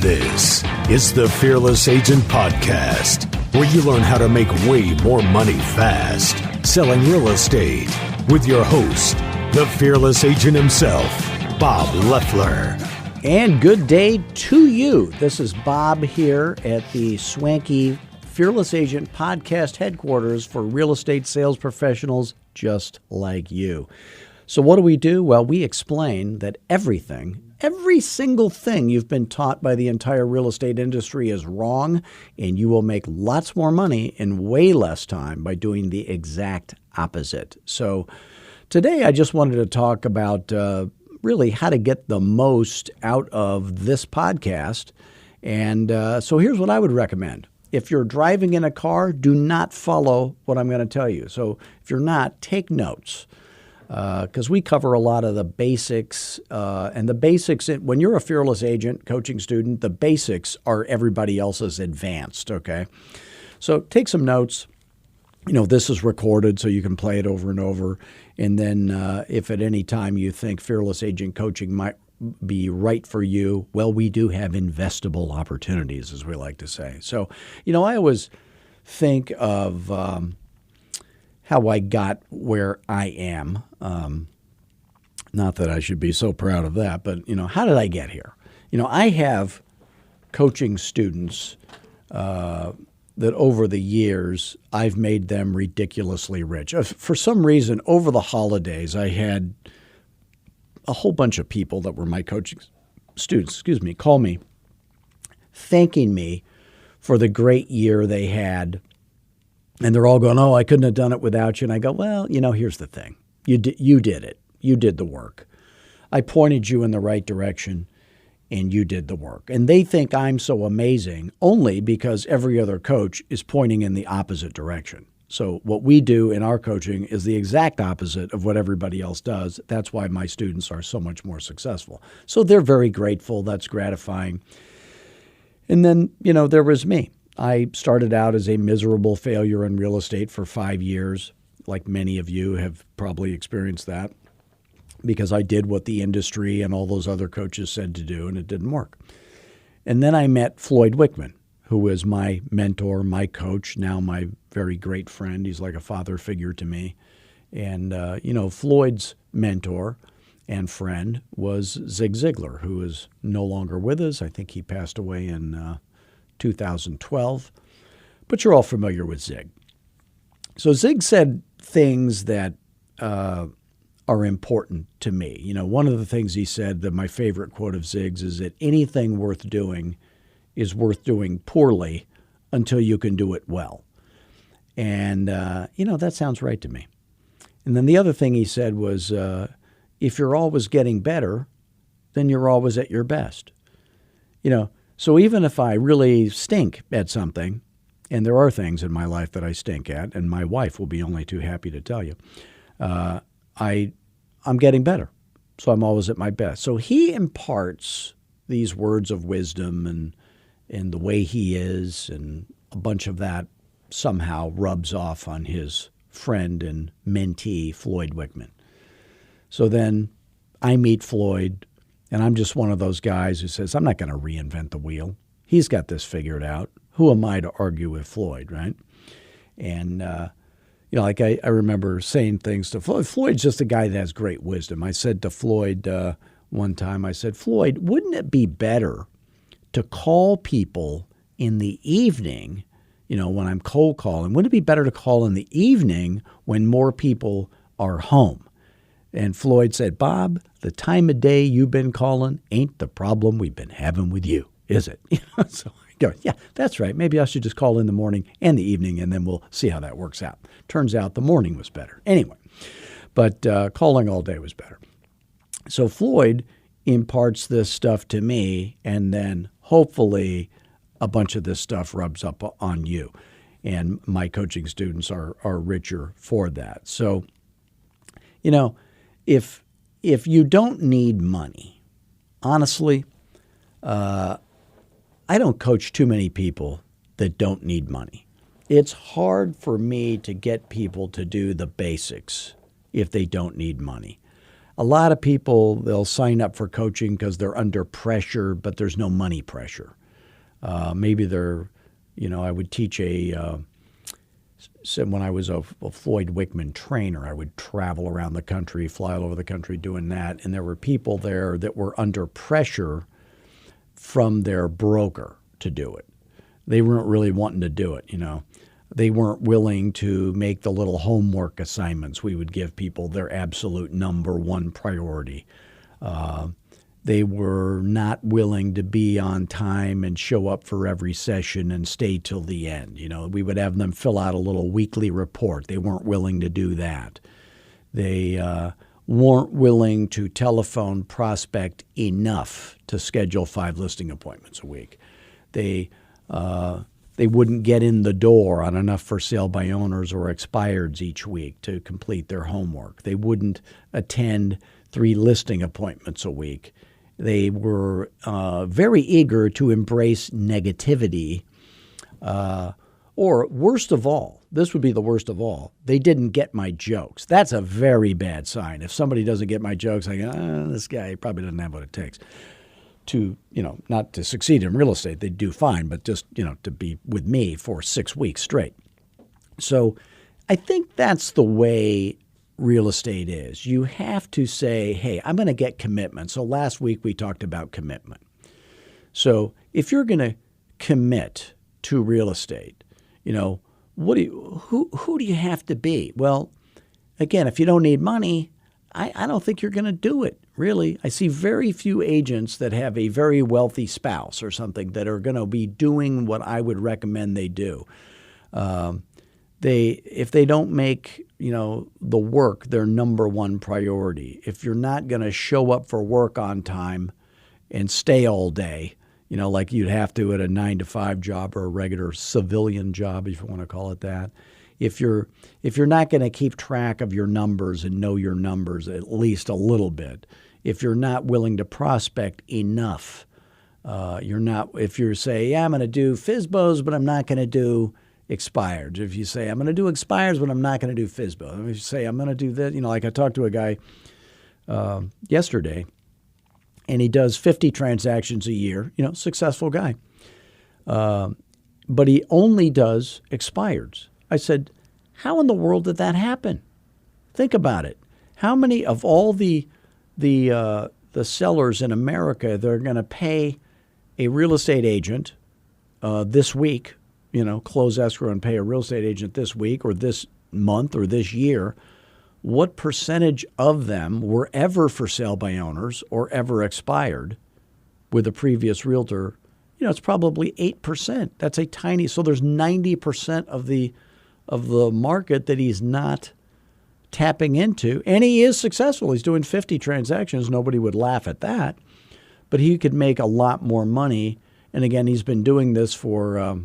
This is the Fearless Agent Podcast, where you learn how to make way more money fast selling real estate with your host, the Fearless Agent himself, Bob Loeffler. And good day to you. This is Bob here at the swanky Fearless Agent Podcast headquarters for real estate sales professionals just like you. So what do? Well, we explain that every single thing you've been taught by the entire real estate industry is wrong, and you will make lots more money in way less time by doing the exact opposite. So today I just wanted to talk about really how to get the most out of this podcast. And so here's what I would recommend. If you're driving in a car, do not follow what I'm going to tell you. So if you're not, take notes. Because we cover a lot of the basics, and the basics, when you're a fearless agent, coaching student, the basics are everybody else's advanced, okay? So take some notes. You know, this is recorded so you can play it over and over. And then if at any time you think fearless agent coaching might be right for you, well, we do have investable opportunities, as we like to say. So, you know, I always think of how I got where I am. Not that I should be so proud of that, but, you know, how did I get here? You know, I have coaching students that over the years, I've made them ridiculously rich. For some reason, over the holidays, I had a whole bunch of people that were my coaching students, call me, thanking me for the great year they had. And they're all going, oh, I couldn't have done it without you. And I go, well, you know, here's the thing. You did it. You did the work. I pointed you in the right direction, and you did the work. And they think I'm so amazing only because every other coach is pointing in the opposite direction. So what we do in our coaching is the exact opposite of what everybody else does. That's why my students are so much more successful. So they're very grateful. That's gratifying. And then, you know, there was me. I started out as a miserable failure in real estate for 5 years, like many of you have probably experienced that, because I did what the industry and all those other coaches said to do, and it didn't work. And then I met Floyd Wickman, who is my mentor, my coach, now my very great friend. He's like a father figure to me. And, you know, Floyd's mentor and friend was Zig Ziglar, who is no longer with us. I think he passed away in 2012, but you're all familiar with Zig. So Zig said things that are important to me. You know, one of the things he said, that my favorite quote of Zig's, is that anything worth doing is worth doing poorly until you can do it well. And, you know, that sounds right to me. And then the other thing he said was, if you're always getting better, then you're always at your best. You know, so even if I really stink at something, and there are things in my life that I stink at, and my wife will be only too happy to tell you, I'm getting better. So I'm always at my best. So he imparts these words of wisdom and the way he is, and a bunch of that somehow rubs off on his friend and mentee, Floyd Wickman. So then I meet Floyd, and I'm just one of those guys who says, I'm not going to reinvent the wheel. He's got this figured out. Who am I to argue with Floyd, right? And, you know, like I remember saying things to Floyd. Floyd's just a guy that has great wisdom. I said to Floyd one time, I said, Floyd, wouldn't it be better to call people in the evening, you know, when I'm cold calling? Wouldn't it be better to call in the evening when more people are home? And Floyd said, Bob, the time of day you've been calling ain't the problem we've been having with you, is it? So I go, yeah, that's right. Maybe I should just call in the morning and the evening, and then we'll see how that works out. Turns out the morning was better. Anyway, but calling all day was better. So Floyd imparts this stuff to me, and then hopefully a bunch of this stuff rubs up on you. And my coaching students are richer for that. So, you know, if you don't need money, honestly, I don't coach too many people that don't need money. It's hard for me to get people to do the basics if they don't need money. a lot of people, they'll sign up for coaching because they're under pressure, but there's no money pressure. Maybe they're, I would teach so when I was a Floyd Wickman trainer, I would travel around the country, fly all over the country doing that. And there were people there that were under pressure from their broker to do it. They weren't really wanting to do it, They weren't willing to make the little homework assignments we would give people their absolute number one priority. They were not willing to be on time and show up for every session and stay till the end. We would have them fill out a little weekly report. They weren't willing to do that. They weren't willing to telephone prospect enough to schedule 5 listing appointments a week. They wouldn't get in the door on enough for sale by owners or expireds each week to complete their homework. They wouldn't attend 3 listing appointments a week. They were very eager to embrace negativity. Or worst of all, this would be the worst of all, they didn't get my jokes. That's a very bad sign. If somebody doesn't get my jokes, I go, this guy probably doesn't have what it takes to, not to succeed in real estate. They do fine, but just, to be with me for 6 weeks straight. So I think that's the way real estate is. You have to say, hey, I'm going to get commitment. So last week we talked about commitment. So if you're going to commit to real estate, who do you have to be? Well, again, if you don't need money, I don't think you're going to do it, really. I see very few agents that have a very wealthy spouse or something that are going to be doing what I would recommend they do. If they don't make, the work their number one priority, if you're not going to show up for work on time and stay all day, like you'd have to at a 9-to-5 job or a regular civilian job, if you want to call it that. If you're not going to keep track of your numbers and know your numbers at least a little bit, if you're not willing to prospect enough, if you say, yeah, I'm going to do FSBOs, but I'm not going to do expireds. If you say, I'm going to do expireds, but I'm not going to do FSBO. If you say, I'm going to do that, like I talked to a guy yesterday, and he does 50 transactions a year, successful guy. But he only does expireds. I said, how in the world did that happen? Think about it. How many of all the sellers in America that are going to pay a real estate agent this week, close escrow and pay a real estate agent this week or this month or this year, what percentage of them were ever for sale by owners or ever expired with a previous realtor? It's probably 8%. That's a tiny, so there's 90% of the market that he's not tapping into. And he is successful. He's doing 50 transactions. Nobody would laugh at that. But he could make a lot more money. And again, he's been doing this for,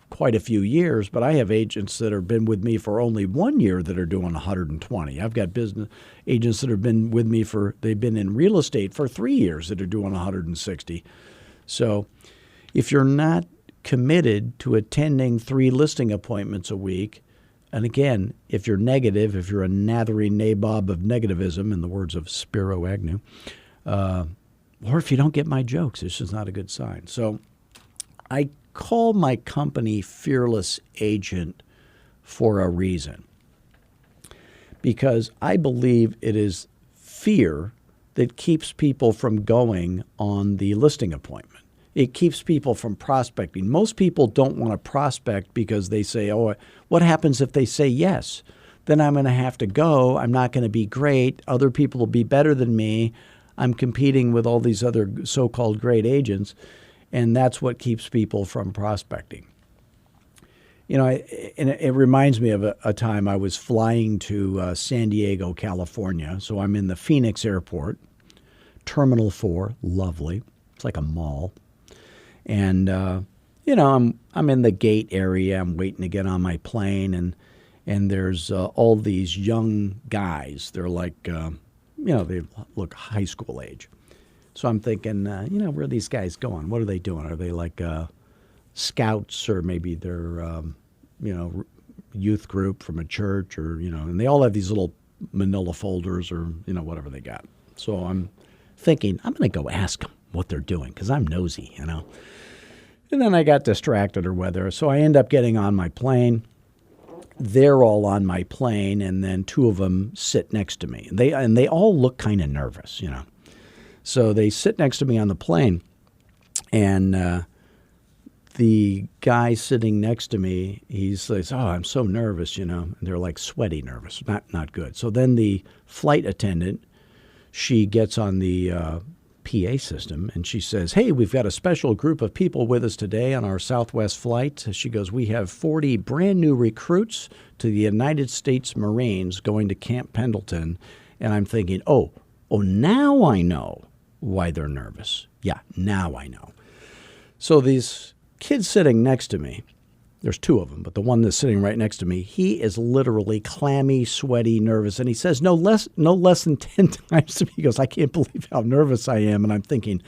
quite a few years. But I have agents that have been with me for only 1 year that are doing 120. I've got business agents that have been with me they've been in real estate for 3 years that are doing 160. So if you're not committed to attending 3 listing appointments a week, and again, if you're negative, if you're a nathery nabob of negativism, in the words of Spiro Agnew, or if you don't get my jokes, it's just not a good sign. So I call my company Fearless Agent for a reason, because I believe it is fear that keeps people from going on the listing appointment. It keeps people from prospecting. Most people don't want to prospect because they say, oh, what happens if they say yes? Then I'm going to have to go. I'm not going to be great. Other people will be better than me. I'm competing with all these other so-called great agents. And that's what keeps people from prospecting. It reminds me of a time I was flying to San Diego, California. So I'm in the Phoenix airport, Terminal 4, lovely. It's like a mall. And, I'm in the gate area. I'm waiting to get on my plane. And there's all these young guys. They're like, they look high school age. So I'm thinking, where are these guys going? What are they doing? Are they like scouts, or maybe they're, youth group from a church, or, and they all have these little, manila folders or, whatever they got. So I'm thinking, I'm going to go ask them what they're doing because I'm nosy, And then I got distracted or whatever. So I end up getting on my plane. They're all on my plane, and then two of them sit next to me. And they all look kind of nervous, So they sit next to me on the plane, and the guy sitting next to me, he says, "Oh, I'm so nervous," And they're like sweaty nervous, not good. So then the flight attendant, she gets on the PA system, and she says, "Hey, we've got a special group of people with us today on our Southwest flight." She goes, "We have 40 brand new recruits to the United States Marines going to Camp Pendleton." And I'm thinking, oh, now I know why they're nervous. Yeah, now I know. So these kids sitting next to me, there's two of them, but the one that's sitting right next to me, he is literally clammy, sweaty, nervous. And he says no less than 10 times to me. He goes, "I can't believe how nervous I am." And I'm thinking,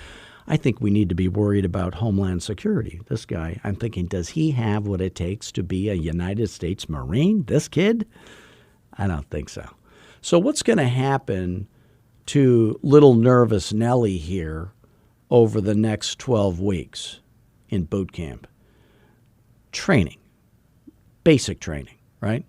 I think we need to be worried about Homeland Security. This guy, I'm thinking, does he have what it takes to be a United States Marine? This kid? I don't think so. So what's going to happen to little nervous Nellie here over the next 12 weeks in boot camp? Training, basic training, right?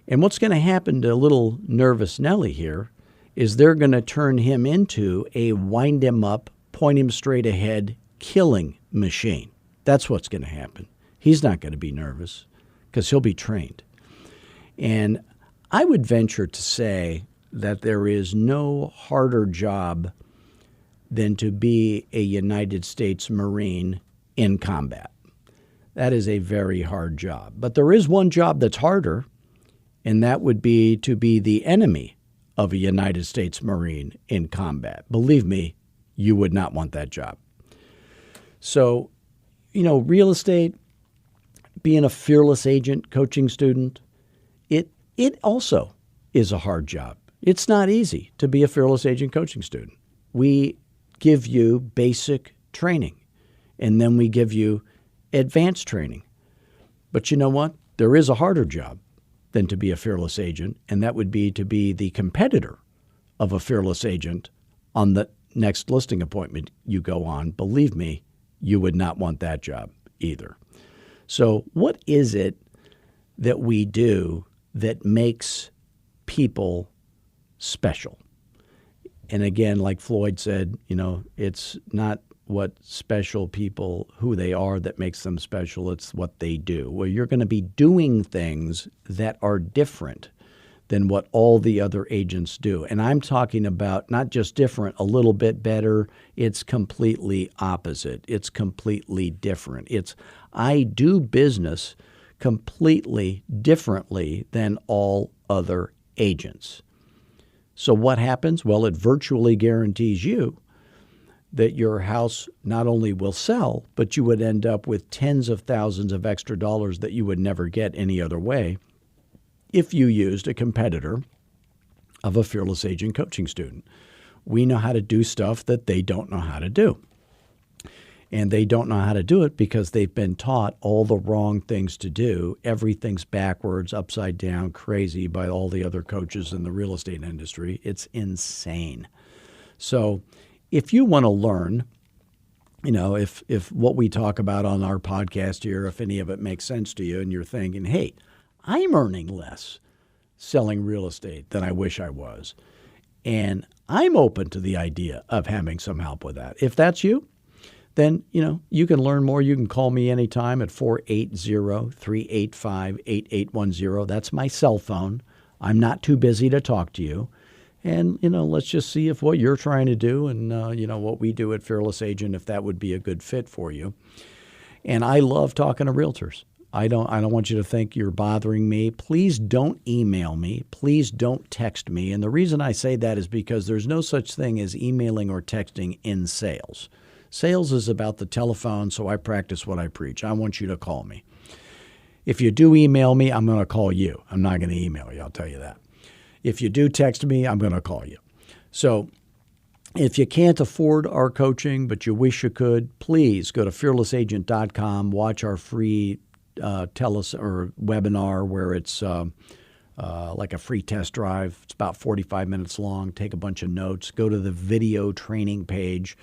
And what's going to happen to little nervous Nellie here is they're going to turn him into a wind him up, point him straight ahead, killing machine. That's what's going to happen. He's not going to be nervous because he'll be trained. And I would venture to say that there is no harder job than to be a United States Marine in combat. That is a very hard job. But there is one job that's harder, and that would be to be the enemy of a United States Marine in combat. Believe me, you would not want that job. So, real estate, being a fearless agent, coaching student, it also is a hard job. It's not easy to be a fearless agent coaching student. We give you basic training, and then we give you advanced training. But you know what? There is a harder job than to be a fearless agent, and that would be to be the competitor of a fearless agent on the next listing appointment you go on. Believe me, you would not want that job either. So what is it that we do that makes people special? And again, like Floyd said, it's not what special people, who they are, that makes them special. It's what they do. Well, you're going to be doing things that are different than what all the other agents do. And I'm talking about not just different, a little bit better. It's completely opposite. It's completely different. It's I do business completely differently than all other agents. So what happens? Well, it virtually guarantees you that your house not only will sell, but you would end up with tens of thousands of extra dollars that you would never get any other way if you used a competitor of a fearless agent coaching student. We know how to do stuff that they don't know how to do. And they don't know how to do it because they've been taught all the wrong things to do. Everything's backwards, upside down, crazy by all the other coaches in the real estate industry. It's insane. So if you want to learn, if what we talk about on our podcast here, if any of it makes sense to you and you're thinking, hey, I'm earning less selling real estate than I wish I was, and I'm open to the idea of having some help with that. If that's you, then, you can learn more. You can call me anytime at 480-385-8810. That's my cell phone. I'm not too busy to talk to you. And, let's just see if what you're trying to do and, what we do at Fearless Agent, if that would be a good fit for you. And I love talking to realtors. I don't want you to think you're bothering me. Please don't email me. Please don't text me. And the reason I say that is because there's no such thing as emailing or texting in sales. Sales is about the telephone, so I practice what I preach. I want you to call me. If you do email me, I'm going to call you. I'm not going to email you, I'll tell you that. If you do text me, I'm going to call you. So if you can't afford our coaching, but you wish you could, please go to fearlessagent.com, watch our free webinar where it's like a free test drive. It's about 45 minutes long. Take a bunch of notes. Go to the video training page.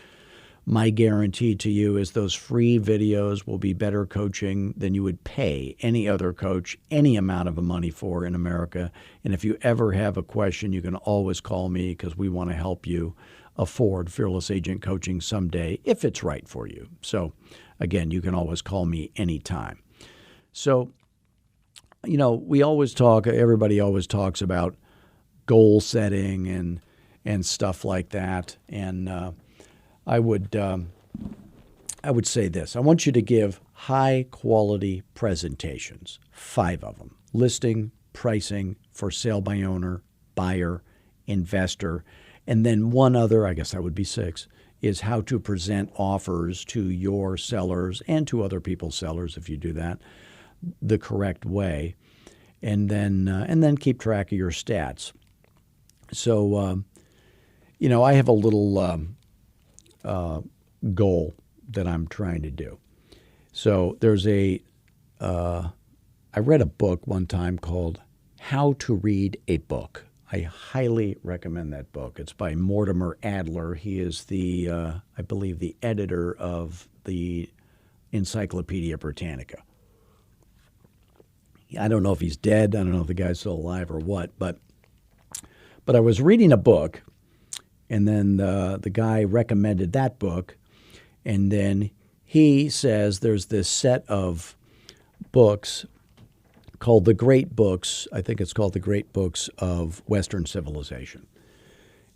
My guarantee to you is those free videos will be better coaching than you would pay any other coach any amount of money for in America. And if you ever have a question, you can always call me because we want to help you afford Fearless Agent coaching someday if it's right for you. So again, you can always call me anytime. So, we always talk, everybody always talks about goal setting and stuff like that. And I would say this. I want you to give high-quality presentations, 5 of them: listing, pricing, for sale by owner, buyer, investor, and then one other, I guess that would be 6, is how to present offers to your sellers and to other people's sellers if you do that the correct way, and then keep track of your stats. So, I have a little goal that I'm trying to do. So there's I read a book one time called How to Read a Book. I highly recommend that book. It's by Mortimer Adler. He is I believe, the editor of the Encyclopedia Britannica. I don't know if he's dead. I don't know if the guy's still alive or what, but I was reading a book, and then the guy recommended that book, and then he says there's this set of books called The Great Books. I think it's called The Great Books of Western Civilization.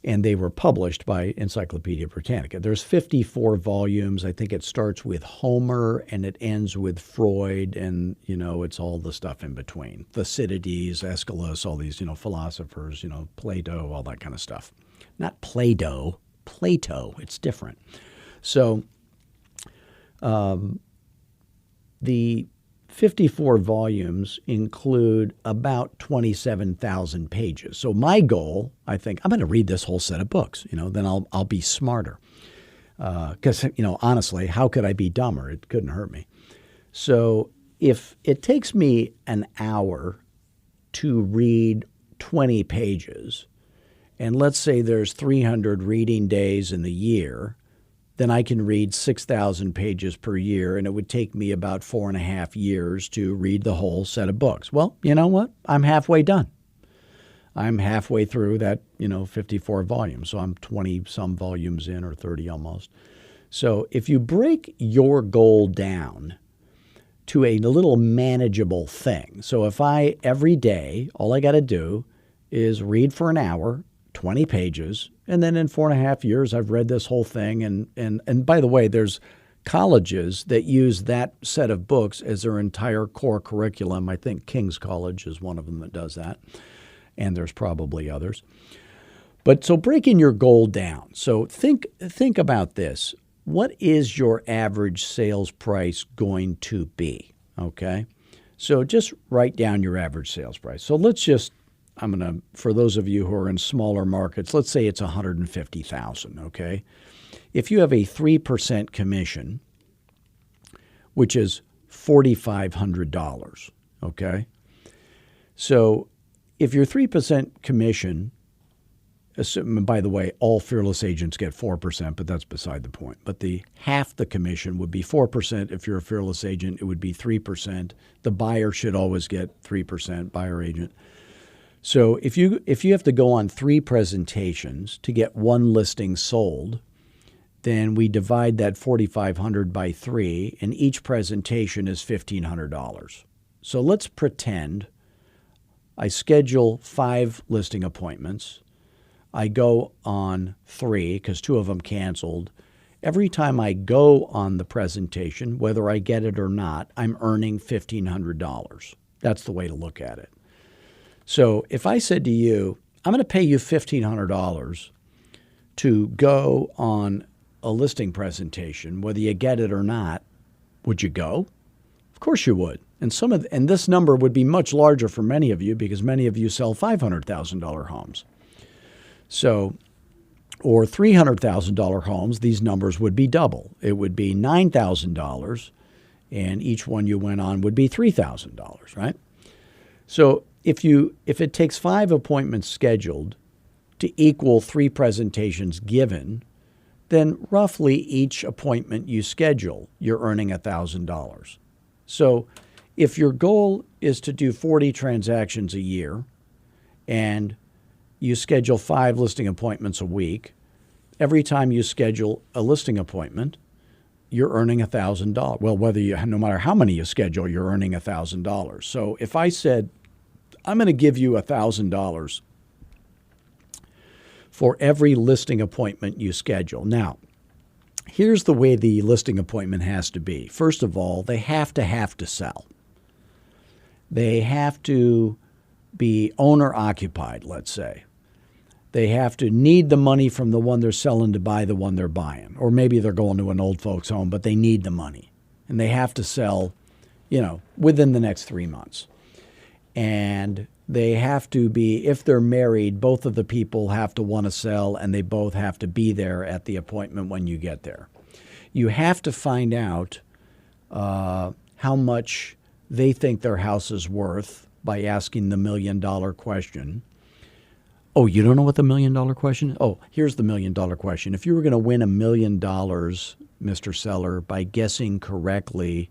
And they were published by Encyclopedia Britannica. There's 54 volumes. I think it starts with Homer and it ends with Freud, and, it's all the stuff in between. Thucydides, Aeschylus, all these, philosophers, Plato, all that kind of stuff. Not Play-Doh, Plato. It's different. So the 54 volumes include about 27,000 pages. So my goal, I think, I'm going to read this whole set of books. Then I'll be smarter. Because, honestly, how could I be dumber? It couldn't hurt me. So if it takes me an hour to read 20 pages, and let's say there's 300 reading days in the year, then I can read 6,000 pages per year, and it would take me about 4.5 years to read the whole set of books. Well, you know what? I'm halfway done. I'm halfway through that, 54 volumes. So I'm 20-some volumes in, or 30 almost. So if you break your goal down to a little manageable thing. So if every day, all I got to do is read for an hour, 20 pages, and then in 4.5 years, I've read this whole thing. And by the way, there's colleges that use that set of books as their entire core curriculum. I think King's College is one of them that does that. And there's probably others. But so breaking your goal down. So think about this. What is your average sales price going to be? Okay. So just write down your average sales price. So for those of you who are in smaller markets, let's say it's $150,000, okay? If you have a 3% commission, which is $4,500, okay? So if your 3% commission, by the way, all Fearless agents get 4%, but that's beside the point. But half the commission would be 4%. If you're a Fearless agent, it would be 3%. The buyer should always get 3%, buyer agent. So if you have to go on 3 presentations to get one listing sold, then we divide that $4,500 by 3, and each presentation is $1,500. So let's pretend I schedule 5 listing appointments. I go on 3 because 2 of them canceled. Every time I go on the presentation, whether I get it or not, I'm earning $1,500. That's the way to look at it. So if I said to you, I'm going to pay you $1,500 to go on a listing presentation, whether you get it or not, would you go? Of course you would. And this number would be much larger for many of you because many of you sell $500,000 homes. So, or $300,000 homes, these numbers would be double. It would be $9,000, and each one you went on would be $3,000, right? So if it takes 5 appointments scheduled to equal 3 presentations given, then roughly each appointment you schedule, you're earning $1,000. So if your goal is to do 40 transactions a year and you schedule 5 listing appointments a week, every time you schedule a listing appointment, you're earning $1,000. Well, no matter how many you schedule, you're earning $1,000. So if I said, I'm going to give you $1,000 for every listing appointment you schedule. Now, here's the way the listing appointment has to be. First of all, they have to sell. They have to be owner-occupied, let's say. They have to need the money from the one they're selling to buy the one they're buying. Or maybe they're going to an old folks' home, but they need the money. And they have to sell, within the next 3 months. And they have to be, if they're married, both of the people have to want to sell, and they both have to be there at the appointment when you get there. You have to find out how much they think their house is worth by asking the $1 million question. Oh, you don't know what the $1 million question is? Oh, here's the $1 million question. If you were going to win $1 million, Mr. Seller, by guessing correctly,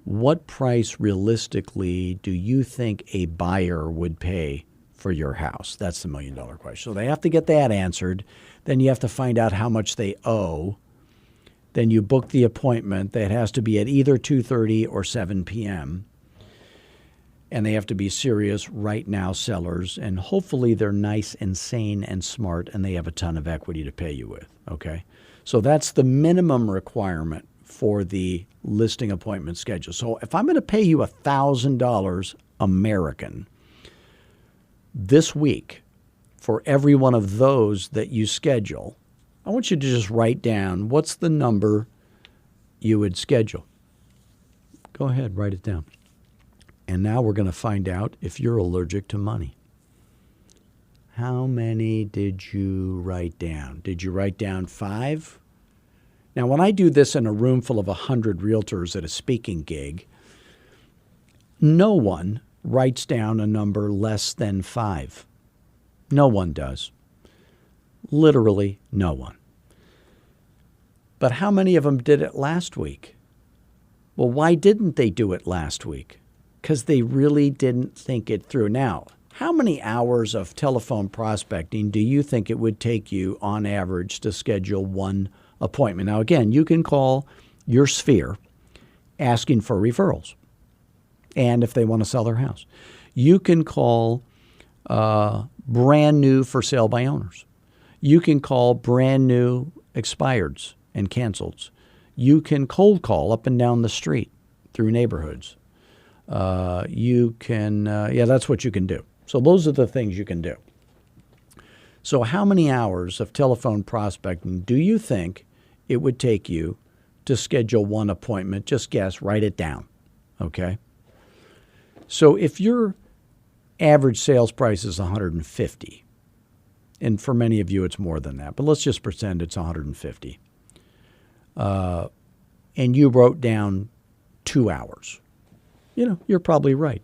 what price realistically do you think a buyer would pay for your house? That's the $1 million question. So they have to get that answered. Then you have to find out how much they owe. Then you book the appointment. That has to be at either 2:30 or 7 p.m. And they have to be serious right now sellers. And hopefully they're nice and sane and smart and they have a ton of equity to pay you with. Okay? So that's the minimum requirement for the listing appointment schedule. So if I'm going to pay you $1,000 American this week for every one of those that you schedule, I want you to just write down what's the number you would schedule. Go ahead, write it down. And now we're going to find out if you're allergic to money. How many did you write down? Did you write down 5? Now, when I do this in a room full of 100 realtors at a speaking gig, no one writes down a number less than 5. No one does. Literally no one. But how many of them did it last week? Well, why didn't they do it last week? Because they really didn't think it through. Now, how many hours of telephone prospecting do you think it would take you on average to schedule one appointment? Now, again, you can call your sphere asking for referrals and if they want to sell their house. You can call brand new for sale by owners. You can call brand new expireds and canceleds. You can cold call up and down the street through neighborhoods. You can, that's what you can do. So those are the things you can do. So how many hours of telephone prospecting do you think it would take you to schedule one appointment? Just guess, write it down, okay? So if your average sales price is $150, and for many of you it's more than that, but let's just pretend it's $150, and you wrote down 2 hours, you're probably right.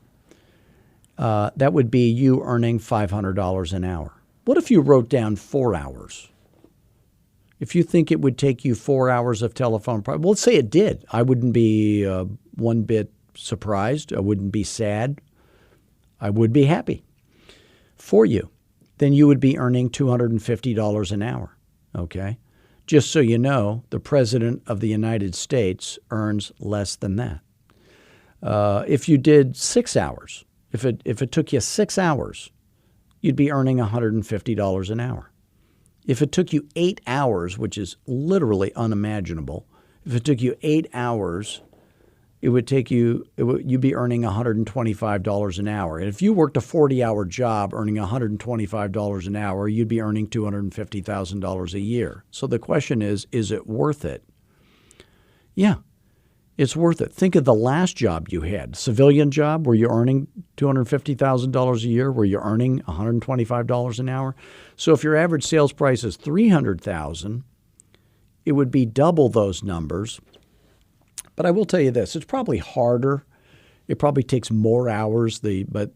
That would be you earning $500 an hour. What if you wrote down 4 hours? If you think it would take you 4 hours of telephone, well, let's say it did. I wouldn't be one bit surprised. I wouldn't be sad. I would be happy for you. Then you would be earning $250 an hour, okay? Just so you know, the President of the United States earns less than that. If you did 6 hours, if it took you 6 hours, you'd be earning $150 an hour. If it took you 8 hours, which is literally unimaginable, if it took you 8 hours, you'd be earning $125 an hour. And if you worked a 40-hour job earning $125 an hour, you'd be earning $250,000 a year. So the question is it worth it? Yeah, it's worth it. Think of the last job you had, civilian job, where you're earning $250,000 a year, where you're earning $125 an hour. So if your average sales price is $300,000, it would be double those numbers. But I will tell you this, it's probably harder It probably takes more hours. But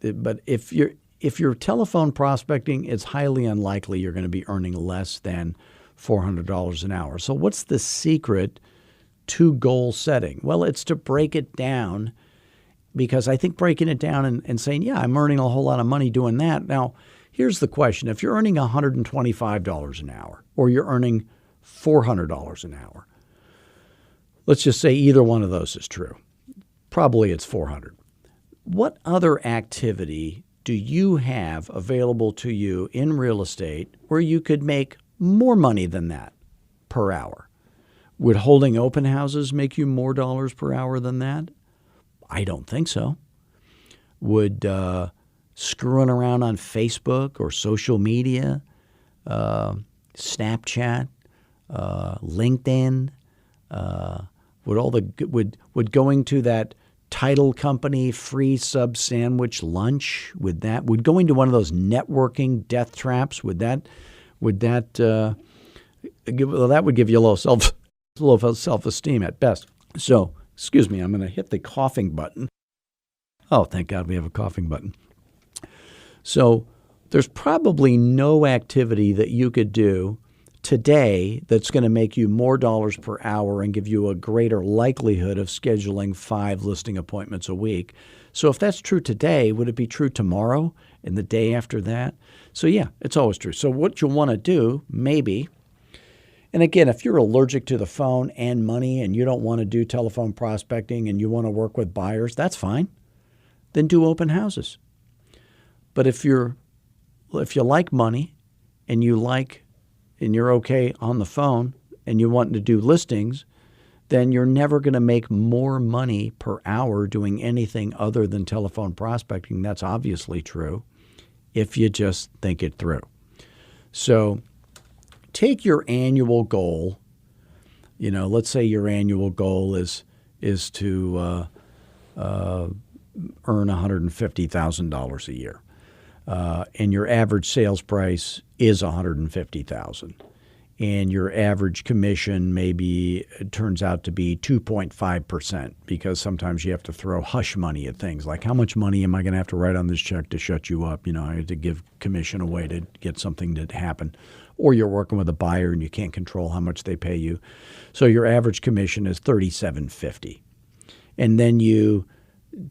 if you're telephone prospecting, it's highly unlikely you're going to be earning less than $400 an hour. So what's the secret to goal setting? Well, it's to break it down, because I think breaking it down and saying, yeah, I'm earning a whole lot of money doing that. Now, here's the question. If you're earning $125 an hour or you're earning $400 an hour, let's just say either one of those is true. Probably it's 400. What other activity do you have available to you in real estate where you could make more money than that per hour? Would holding open houses make you more dollars per hour than that? I don't think so. Would screwing around on Facebook or social media, Snapchat, LinkedIn, would going to that title company free sub sandwich lunch, would going to one of those networking death traps, that would give you low self-esteem at best. So, excuse me, I'm going to hit the coughing button. Oh, thank God we have a coughing button. So there's probably no activity that you could do today that's going to make you more dollars per hour and give you a greater likelihood of scheduling 5 listing appointments a week. So if that's true today, would it be true tomorrow and the day after that? So yeah, it's always true. So what you'll want to do, maybe, and again, if you're allergic to the phone and money and you don't want to do telephone prospecting and you want to work with buyers, that's fine. Then do open houses. But if you like money and you're okay on the phone and you want to do listings, then you're never going to make more money per hour doing anything other than telephone prospecting. That's obviously true if you just think it through. So take your annual goal. Let's say your annual goal is to earn $150,000 a year. And your average sales price is $150,000, and your average commission maybe turns out to be 2.5%, because sometimes you have to throw hush money at things like, how much money am I going to have to write on this check to shut you up? I had to give commission away to get something to happen. Or you're working with a buyer and you can't control how much they pay you. So your average commission is $37.50, and then you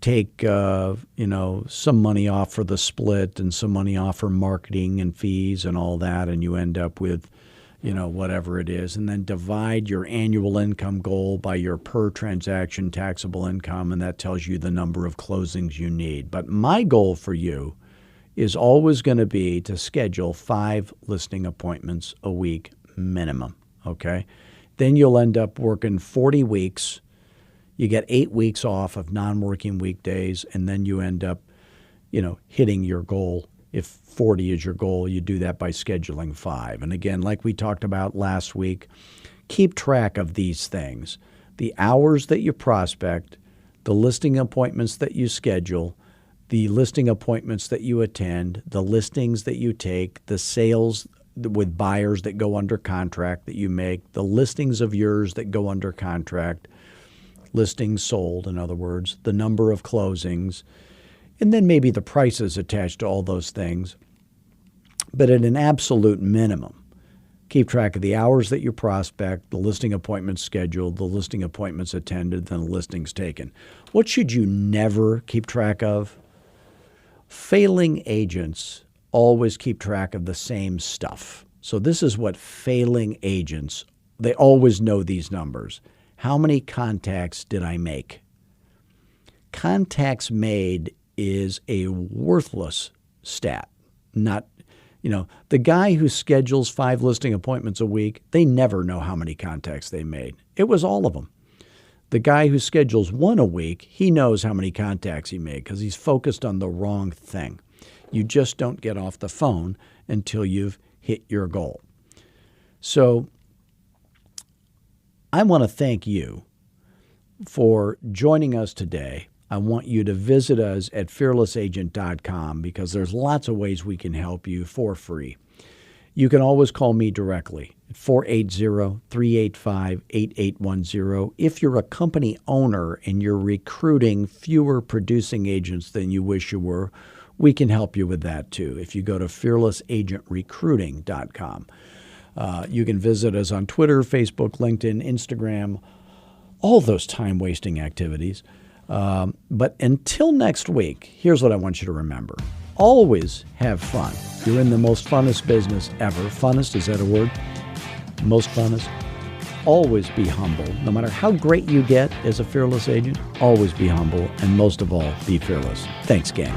take some money off for the split and some money off for marketing and fees and all that, and you end up with whatever it is, and then divide your annual income goal by your per transaction taxable income, and that tells you the number of closings you need. But my goal for you is always going to be to schedule 5 listing appointments a week minimum, okay? Then you'll end up working 40 weeks. You get 8 weeks off of non-working weekdays, and then you end up, hitting your goal. If 40 is your goal, you do that by scheduling 5. And again, like we talked about last week, keep track of these things. The hours that you prospect, the listing appointments that you schedule, the listing appointments that you attend, the listings that you take, the sales with buyers that go under contract that you make, the listings of yours that go under contract, listings sold, in other words, the number of closings, and then maybe the prices attached to all those things. But at an absolute minimum, keep track of the hours that you prospect, the listing appointments scheduled, the listing appointments attended, then the listings taken. What should you never keep track of? Failing agents always keep track of the same stuff. So this is what failing agents, they always know these numbers. How many contacts did I make? Contacts made is a worthless stat. Not, the guy who schedules 5 listing appointments a week, they never know how many contacts they made. It was all of them. The guy who schedules 1 a week, he knows how many contacts he made because he's focused on the wrong thing. You just don't get off the phone until you've hit your goal. So I want to thank you for joining us today. I want you to visit us at fearlessagent.com because there's lots of ways we can help you for free. You can always call me directly at 480-385-8810. If you're a company owner and you're recruiting fewer producing agents than you wish you were, we can help you with that too. If you go to fearlessagentrecruiting.com. You can visit us on Twitter, Facebook, LinkedIn, Instagram, all those time-wasting activities. But until next week, here's what I want you to remember. Always have fun. You're in the most funnest business ever. Funnest, is that a word? Most funnest. Always be humble. No matter how great you get as a fearless agent, always be humble. And most of all, be fearless. Thanks, gang.